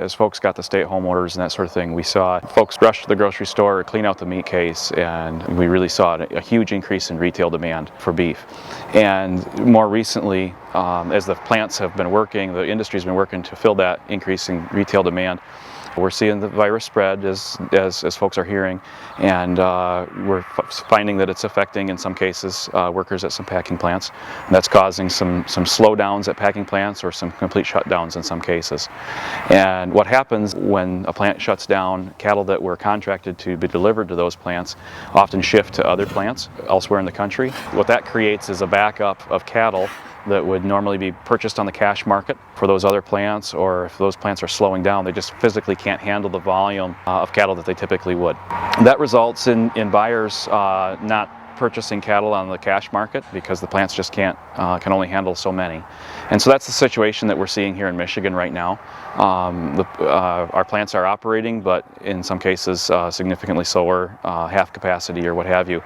As folks got the stay-at-home orders and that sort of thing, we saw folks rush to the grocery store, clean out the meat case, and we really saw a huge increase in retail demand for beef. And more recently, as the plants have been working, the industry's been working to fill that increase in retail demand. We're seeing the virus spread as folks are hearing, and we're finding that it's affecting, in some cases, workers at some packing plants. And that's causing some slowdowns at packing plants or some complete shutdowns in some cases. And what happens when a plant shuts down, cattle that were contracted to be delivered to those plants often shift to other plants elsewhere in the country. What that creates is a backup of cattle that would normally be purchased on the cash market for those other plants, or if those plants are slowing down, they just physically can't handle the volume of cattle that they typically would. That results in buyers not purchasing cattle on the cash market because the plants just can only handle so many. And so that's the situation that we're seeing here in Michigan right now. Our plants are operating, but in some cases significantly slower, half capacity or what have you,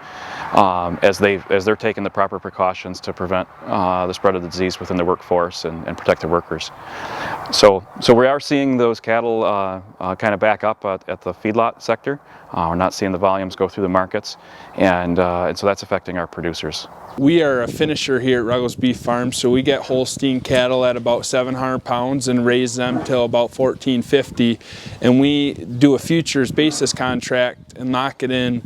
as they're taking the proper precautions to prevent the spread of the disease within the workforce and protect the workers. So we are seeing those cattle kind of back up at the feedlot sector. We're not seeing the volumes go through the markets, and so that's affecting our producers. We are a finisher here at Ruggles Beef Farm, so we get Holstein cattle at about 700 pounds and raise them till about 1450, and we do a futures basis contract and lock it in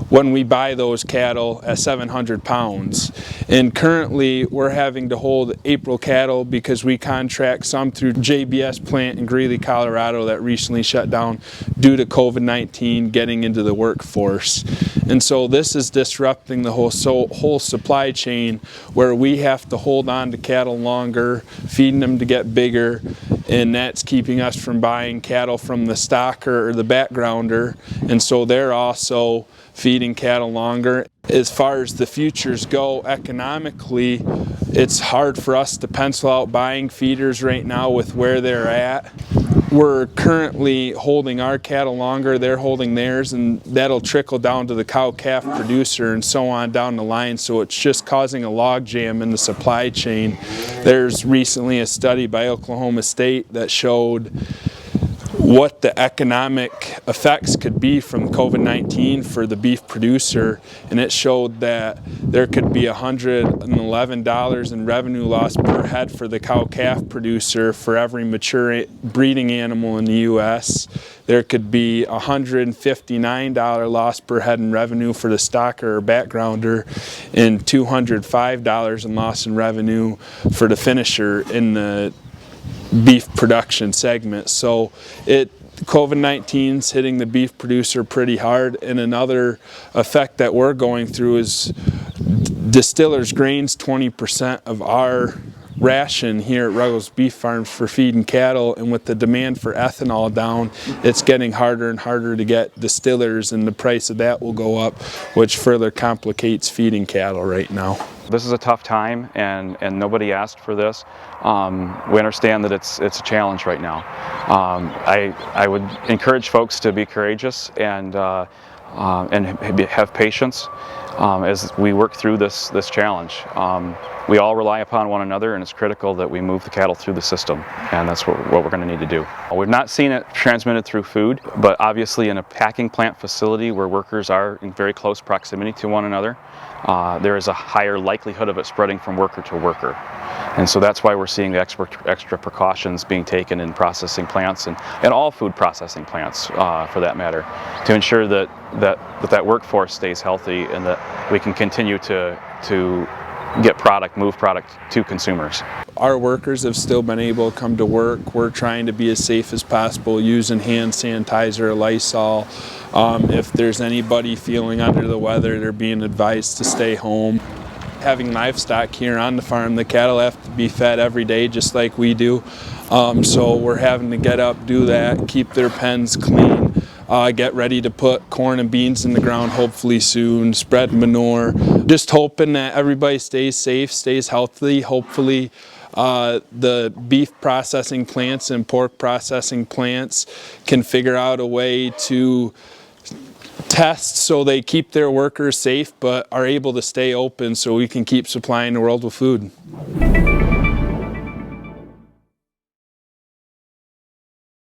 when we buy those cattle at 700 pounds. And currently we're having to hold April cattle because we contract some through JBS plant in Greeley, Colorado that recently shut down due to COVID-19 getting into the workforce. And so this is disrupting the whole supply chain, where we have to hold on to cattle longer, feeding them to get bigger, and that's keeping us from buying cattle from the stocker or the backgrounder, and so they're also feeding cattle longer. As far as the futures go economically, it's hard for us to pencil out buying feeders right now with where they're at. We're currently holding our cattle longer, they're holding theirs, and that'll trickle down to the cow-calf producer and so on down the line, so it's just causing a logjam in the supply chain. There's recently a study by Oklahoma State that showed what the economic effects could be from COVID-19 for the beef producer, and it showed that there could be $111 in revenue loss per head for the cow-calf producer for every mature breeding animal in the U.S. There could be $159 loss per head in revenue for the stocker or backgrounder, and $205 in loss in revenue for the finisher in the beef production segment. So COVID-19's hitting the beef producer pretty hard, and another effect that we're going through is distillers grains 20% of our ration here at Ruggles Beef Farms for feeding cattle, and with the demand for ethanol down, it's getting harder and harder to get distillers, and the price of that will go up, which further complicates feeding cattle right now. This is a tough time, and nobody asked for this. We understand that it's a challenge right now. I would encourage folks to be courageous and have patience as we work through this challenge. We all rely upon one another, and it's critical that we move the cattle through the system, and that's what we're going to need to do. We've not seen it transmitted through food, but obviously in a packing plant facility where workers are in very close proximity to one another, there is a higher likelihood of it spreading from worker to worker. And so that's why we're seeing the extra precautions being taken in processing plants and all food processing plants, for that matter, to ensure that workforce stays healthy and that we can continue to move product to consumers. Our workers have still been able to come to work. We're trying to be as safe as possible using hand sanitizer or Lysol. If there's anybody feeling under the weather, they're being advised to stay home. Having livestock here on the farm, the cattle have to be fed every day just like we do. So we're having to get up, do that, keep their pens clean, get ready to put corn and beans in the ground hopefully soon, spread manure. Just hoping that everybody stays safe, stays healthy. Hopefully the beef processing plants and pork processing plants can figure out a way to test so they keep their workers safe but are able to stay open so we can keep supplying the world with food.